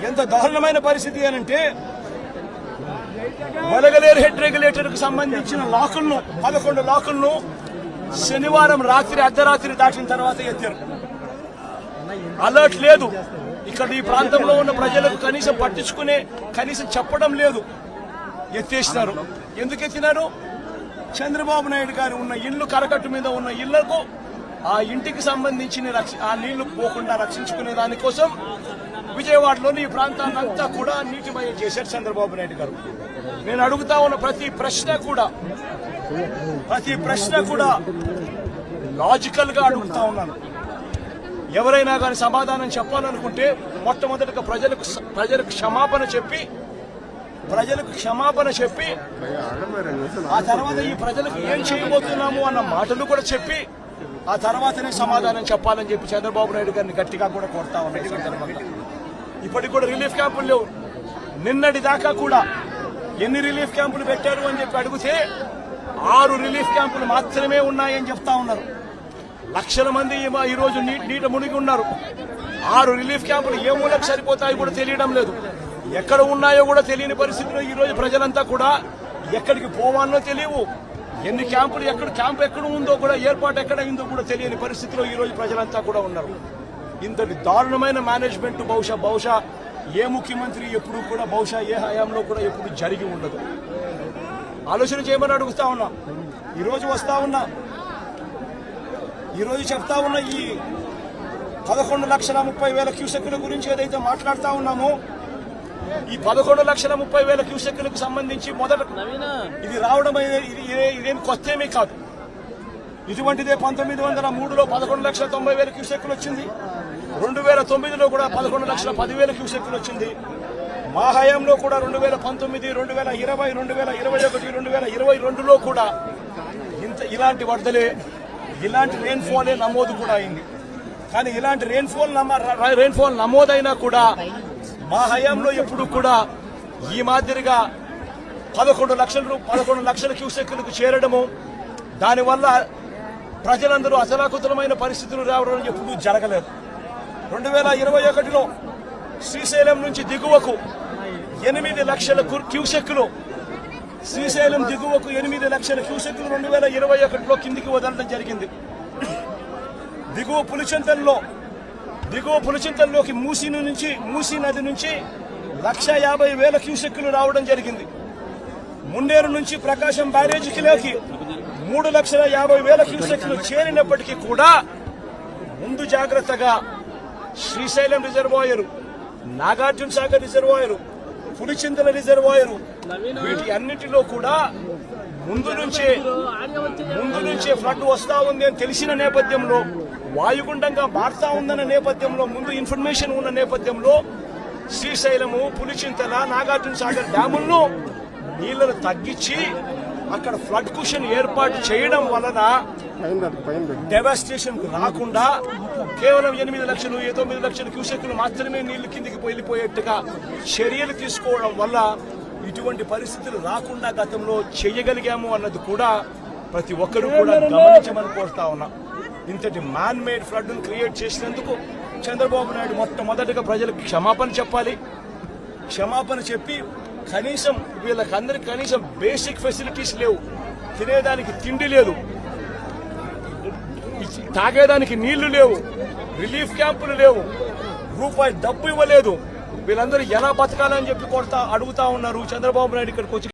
ఎంత దారుణమైన పరిస్థితి అనంటే వలగలేరు హెడ్ రెగ్యులేటర్ కు సంబంధించిన లాకులను 11 లాకులను శనివారం రాత్రి అర్ధరాత్రి దాటిన తర్వాత ఎత్తారు. అలర్ట్ లేదు. ఇక్కడ ఈ ప్రాంతంలో ఉన్న ప్రజలకు కనీసం చెప్పడం లేదు. ఎత్తేసినారు. ఎందుకు ఎత్తినారు? చంద్రబాబు నాయుడు గారు ఉన్న ఇల్లు కరకట్టు మీద ఉన్న ఇళ్లకు ఆ ఇంటికి సంబంధించిన ఆ నీళ్లు పోకుండా రక్షించుకునే దానికోసం విజయవాడలోని ఈ ప్రాంతాన్నంతా కూడా నీటిమయం చేశారు చంద్రబాబు నాయుడు గారు. నేను అడుగుతా ఉన్న ప్రతి ప్రశ్న కూడా లాజికల్ గా అడుగుతా ఉన్నాను. ఎవరైనా కానీ సమాధానం చెప్పాలనుకుంటే మొట్టమొదటిగా ప్రజలకు క్షమాపణ చెప్పి ఆ తర్వాత ఈ ప్రజలకు ఏం చేయబోతున్నాము అన్న మాటలు కూడా చెప్పి ఆ తర్వాతనే సమాధానం చెప్పాలని చెప్పి చంద్రబాబు నాయుడు గారిని గట్టిగా కూడా కోరుతా ఉన్నాయి. ఇప్పటికి కూడా రిలీఫ్ క్యాంపులు లేవు. నిన్నటి దాకా కూడా ఎన్ని రిలీఫ్ క్యాంపులు పెట్టారు అని చెప్పి అడిగితే 6 రిలీఫ్ క్యాంపులు మాత్రమే ఉన్నాయని చెప్తా ఉన్నారు. లక్షల మంది ఈ రోజు నీట మునిగి ఉన్నారు. 6 రిలీఫ్ క్యాంపులు ఏ మూలకు సరిపోతాయో కూడా తెలియడం లేదు. ఎక్కడ ఉన్నాయో కూడా తెలియని పరిస్థితిలో ఈ రోజు ప్రజలంతా కూడా ఎక్కడికి పోవాలో తెలియవు. ఎన్ని క్యాంపులు క్యాంప్ ఎక్కడ ఉందో కూడా ఏర్పాటు ఎక్కడ అయిందో కూడా తెలియని పరిస్థితిలో ఈ రోజు ప్రజలంతా కూడా ఉన్నారు. ఇంతటి దారుణమైన మేనేజ్మెంట్ బహుశా ఏ ముఖ్యమంత్రి ఎప్పుడు కూడా ఏ హయాంలో కూడా ఎప్పుడు జరిగి ఉండదు. ఆలోచన చేయమని అడుగుతా ఉన్నా. ఈరోజు చెప్తా ఉన్న ఈ 11,30,000 క్యూసెక్కుల గురించి ఏదైతే మాట్లాడుతా ఉన్నామో ఈ 11,30,000 క్యూసెక్కులకు సంబంధించి మొదట ఇది రావడం ఇదేం కొత్తేమీ కాదు. ఇటువంటిదే 1903లో 11,90,000 క్యూసెక్కులు వచ్చింది. 2009లో కూడా 11,10,000 క్యూసెక్కులు వచ్చింది. మా హయాంలో కూడా 2019, 2020, 2021, 2022లో కూడా ఇలాంటి వరదలే ఇలాంటి రెయిన్ఫాలే నమోదు కూడా అయింది. కానీ ఇలాంటి రెయిన్ఫాల్ నమోదైనా కూడా మా హయాంలో ఎప్పుడు కూడా ఈ మాదిరిగా 11 లక్షల క్యూసెక్కులకు చేరడము దానివల్ల ప్రజలందరూ అసలాకుతలమైన పరిస్థితులు రావడం ఎప్పుడూ జరగలేదు. 2021లో శ్రీశైలం నుంచి దిగువకు 8 లక్షల క్యూసెక్కులు శ్రీశైలం దిగువకు 8 లక్షల క్యూసెక్కులు 2021లో కిందికి వదలడం జరిగింది. దిగువ పులిచింతల్లోకి మూసీ నది నుంచి 1,50,000 క్యూసెక్కులు రావడం జరిగింది. మున్నేరు నుంచి ప్రకాశం బ్యారేజీకి 3,50,000 క్యూసెక్కులు చేరినప్పటికీ కూడా ముందు జాగ్రత్తగా Srisailam reservoir, Nagarjuna Sagar reservoir, Pulichintala reservoir వీటి అన్నిటిలో కూడా ముందు నుంచే ఫ్లడ్ వస్తా ఉంది అని తెలిసిన నేపథ్యంలో, వాయుగుండంగా మారుతా ఉందన్న నేపథ్యంలో, ముందు ఇన్ఫర్మేషన్ ఉన్న నేపథ్యంలో శ్రీశైలము, పులిచింతల, నాగార్జున సాగర్ డ్యాములను నీళ్లను తగ్గించి అక్కడ ఫ్లడ్ కుషన్ ఏర్పాటు చేయడం వలన డెవాస్టేషన్ రాకుండా కేవలం 8 లక్షలు 9 లక్షల క్యూసెక్కులు మాత్రమే నీళ్లు కిందికి వెళ్ళిపోయేట్టుగా చర్యలు తీసుకోవడం వల్ల ఇటువంటి పరిస్థితులు రాకుండా గతంలో చేయగలిగాము అన్నది కూడా ప్రతి ఒక్కరూ కూడా గమనించమని కోరుతా ఉన్నా. ఇంతటి మ్యాన్ మేడ్ ఫ్లడ్ ను క్రియేట్ చేసినందుకు చంద్రబాబు నాయుడు మొట్టమొదటిగా ప్రజలకు క్షమాపణ చెప్పాలి. క్షమాపణ చెప్పి కనీసం వీళ్ళకందరికి కనీసం బేసిక్ ఫెసిలిటీస్ లేవు. తినేదానికి తిండి లేదు, తాగేదానికి నీళ్లు లేవు, రిలీఫ్ క్యాంపులు లేవు, రూపాయి డబ్బు ఇవ్వలేదు. వీళ్ళందరూ ఎలా బతకాలని చెప్పి అడుగుతా ఉన్నారు. చంద్రబాబు నాయుడు ఇక్కడికి వచ్చి